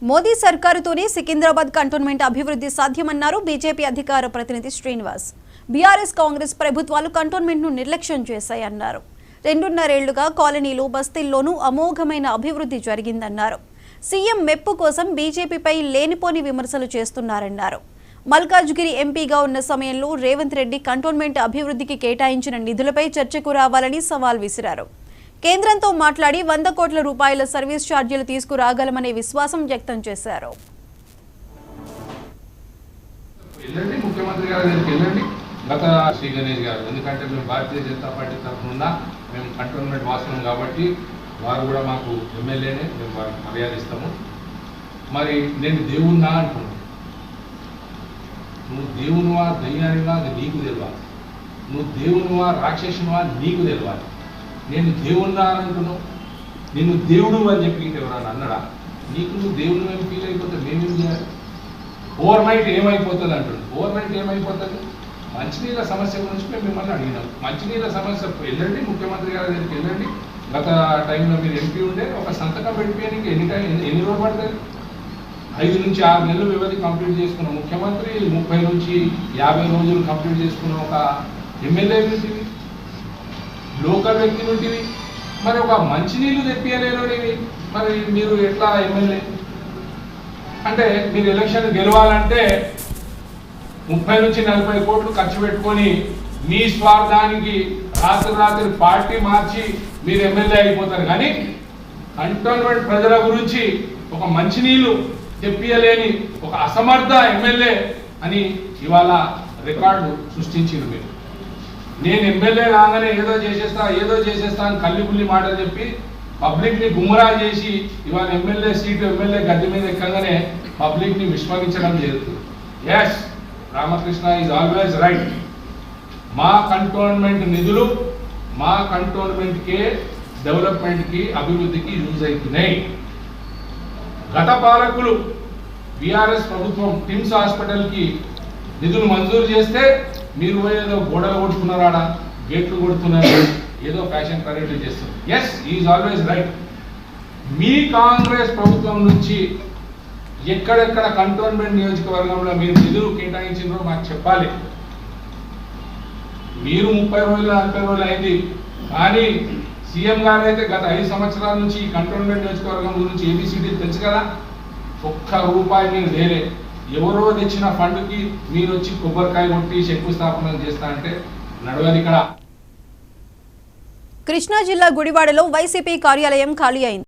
Modi సర్కారుతోనే Secunderabad cantonment అభివృద్ధి సాధ్యమన్నారు BJP అధికార ప్రతినిధి శ్రీనివాస్. బీఆర్ఎస్ కాంగ్రెస్ ప్రభుత్వాలు కంటోన్మెంట్ను నిర్లక్ష్యం చేశాయన్నారు. 2.5 ఏళ్లుగా కాలనీలు బస్తీల్లోనూ అమోఘమైన అభివృద్ధి జరిగిందన్నారు. సీఎం మెప్పు కోసం బీజేపీపై లేనిపోని విమర్శలు చేస్తున్నారన్నారు. మల్కాజ్గిరి ఎంపీగా ఉన్న సమయంలో రేవంత్ రెడ్డి కంటోన్మెంట్ అభివృద్ధికి కేటాయించిన నిధులపై చర్చకు రావాలని సవాల్ విసిరారు. కేంద్రంతో మాట్లాడి 100 కోట్ల రూపాయల సర్వీస్ ఛార్జీలు తీసుకురాగలమనే విశ్వాసం వ్యక్తం చేశారు. ముఖ్యమంత్రి గారు గత శ్రీ గణేష్ గారు, ఎందుకంటే మేము భారతీయ జనతా పార్టీ తరఫున మేము కంటోన్మెంట్ వాసులం కాబట్టి వారు కూడా మాకు ఎమ్మెల్యేనే, మేము వారికి మర్యాద ఇస్తాము. మరి నేను దేవుణ్ణా అంటున్నాను. నువ్వు దేవునివా దయ్యానివా అది నీకు తెలియాలి. నువ్వు దేవునివా రాక్షసునివా నీకు తెలియాలి. నేను దేవుణ్ణా అని అంటున్నావు, నిన్ను దేవుడు అని చెప్పి ఎవరన్నా అన్నడా? నీకు నువ్వు దేవుడు మేము ఫీల్ అయిపోతే మేమేం చేయాలి? ఓవర్ నైట్ ఏమైపోతుంది అంటున్నాడు. ఓవర్ నైట్ ఏమైపోతుంది? మంచినీళ్ళ సమస్య గురించి మేము మిమ్మల్ని అడిగినాం. మంచినీళ్ళ సమస్య వెళ్ళండి, ముఖ్యమంత్రి గారి దగ్గరికి వెళ్ళండి. గత టైంలో మీరు ఎంపీ ఉండే ఒక సంతకం పెట్టిపోయానికి ఎన్ని రోజులు పడుతుంది? 5 నుంచి 6 నెలలు వ్యవధి కంప్లీట్ చేసుకున్న ముఖ్యమంత్రి 30 నుంచి 50 రోజులు కంప్లీట్ చేసుకున్న ఒక ఎమ్మెల్యే వ్యక్తివి, లోకల్ వ్యక్తి నుంటివి. మరి ఒక మంచినీళ్ళు తెప్పియలేనివి మరి మీరు ఎట్లా ఎమ్మెల్యే? అంటే మీరు ఎలక్షన్ గెలవాలంటే 30 నుంచి 40 కోట్లు ఖర్చు పెట్టుకొని మీ స్వార్థానికి రాత్రి పార్టీ మార్చి మీరు ఎమ్మెల్యే అయిపోతారు. కానీ కంటోన్మెంట్ ప్రజల గురించి ఒక మంచినీళ్ళు తెప్పియలేని ఒక అసమర్థ ఎమ్మెల్యే అని ఇవాళ రికార్డు సృష్టించింది. మీరు నేను ఎమ్మెల్యే రాగానే ఏదో చేసేస్తా అని కల్లిపుల్లి మాటలు చెప్పి పబ్లిక్ని గుమ్మరా చేసి ఇవాళ ఎమ్మెల్యే సీటు ఎమ్మెల్యే గద్దె మీద ఎక్కగానే పబ్లిక్ని విస్మరించడం జరుగుతుంది. Yes, Ramakrishna is always right. మా కంటోన్మెంట్ నిధులు మా కంటోన్మెంట్కే డెవలప్మెంట్కి అభివృద్ధికి యూజ్ అవుతున్నాయి. గత పాలకులు బీఆర్ఎస్ ప్రభుత్వం టిమ్స్ హాస్పిటల్కి నిధులు మంజూరు చేస్తే మీరు ఏదో గోడలు కొడుతున్నారా, గేట్లు కొడుతున్నారు, ఏదో ఫ్యాషన్ పర్యటన చేస్తారు. Yes, is always right. మీ కాంగ్రెస్ ప్రభుత్వం నుంచి ఎక్కడెక్కడ కంటోన్మెంట్ నియోజకవర్గంలో మీరు నిధులు కేటాయించినారో మాకు చెప్పాలి. మీరు 30 రోజులు 40 రోజులు అయింది, కానీ సీఎం గారు అయితే గత 5 సంవత్సరాల నుంచి ఈ కంటోన్మెంట్ నియోజకవర్గం గురించి ఏబిసిడీలు తెలుసు కదా. ఒక్క రూపాయి మీరు వేరే ఎవరో తెచ్చిన ఫండ్కి మీరు వచ్చి కొబ్బరికాయ కొట్టి శంకుస్థాపన చేస్తా అంటే నడవది. ఇక్కడ కృష్ణా జిల్లా గుడివాడలో వైసీపీ కార్యాలయం ఖాళీ అయింది.